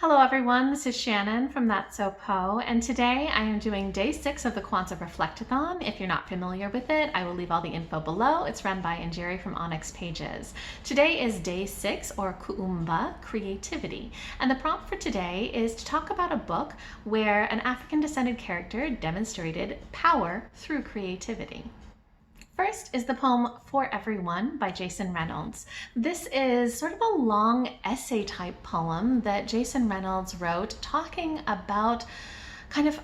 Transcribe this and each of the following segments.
Hello everyone, this is Shannon from That's So Po, and today I am doing day 6 of the Kwanzaa Reflect-A-Thon. If you're not familiar with it, I will leave all the info below. It's run by Njeri from ONYX Pages. Today is day 6, or koo-OOM-bah, creativity. And the prompt for today is to talk about a book where an African-descended character demonstrated power through creativity. First is the poem For Everyone by Jason Reynolds. This is sort of a long essay type poem that Jason Reynolds wrote talking about kind of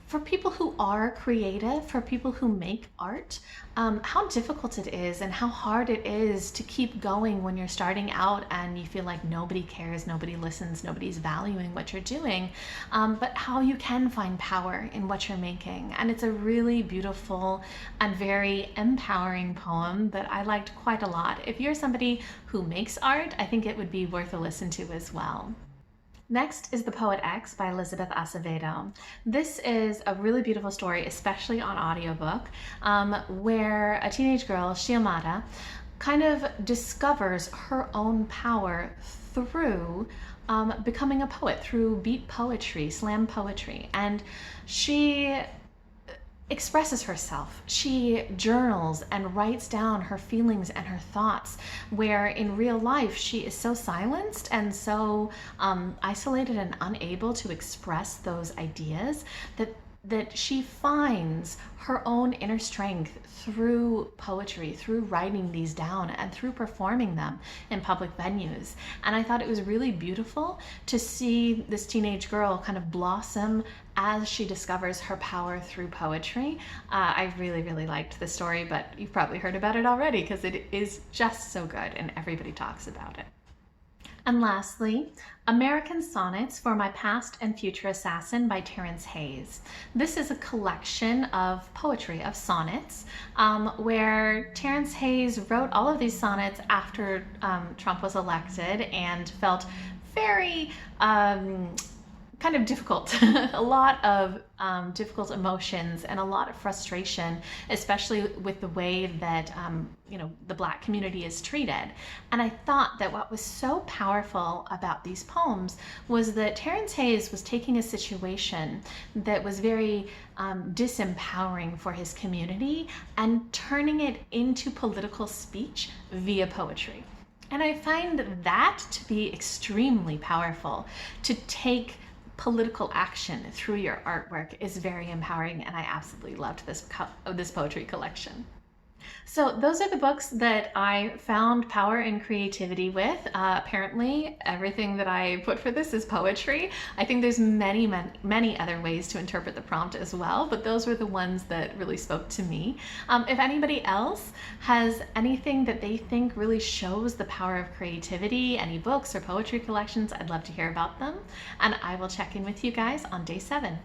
for people who are creative, for people who make art, how difficult it is and how hard it is to keep going when you're starting out and you feel like nobody cares, nobody listens, nobody's valuing what you're doing, but how you can find power in what you're making. And it's a really beautiful and very empowering poem that I liked quite a lot. If you're somebody who makes art, I think it would be worth a listen to as well. Next is The Poet X by Elizabeth Acevedo. This is a really beautiful story, especially on audiobook, where a teenage girl, Ujima, kind of discovers her own power through becoming a poet, through beat poetry, slam poetry. And she expresses herself. She journals and writes down her feelings and her thoughts, where in real life she is so silenced and so isolated and unable to express those ideas that she finds her own inner strength through poetry, through writing these down and through performing them in public venues. And I thought it was really beautiful to see this teenage girl kind of blossom as she discovers her power through poetry. I really, really liked the story, but you've probably heard about it already because it is just so good and everybody talks about it. And lastly, American Sonnets for My Past and Future Assassin by Terrence Hayes. This is a collection of poetry, of sonnets, where Terrence Hayes wrote all of these sonnets after Trump was elected and felt very kind of difficult, a lot of difficult emotions and a lot of frustration, especially with the way that the Black community is treated. And I thought that what was so powerful about these poems was that Terrence Hayes was taking a situation that was very disempowering for his community and turning it into political speech via poetry. And I find that to be extremely powerful. To take political action through your artwork is very empowering, and I absolutely loved this poetry collection. So those are the books that I found power and creativity with. Apparently everything that I put for this is poetry. I think there's many other ways to interpret the prompt as well, but those were the ones that really spoke to me. If anybody else has anything that they think really shows the power of creativity, any books or poetry collections, I'd love to hear about them. And I will check in with you guys on day 7.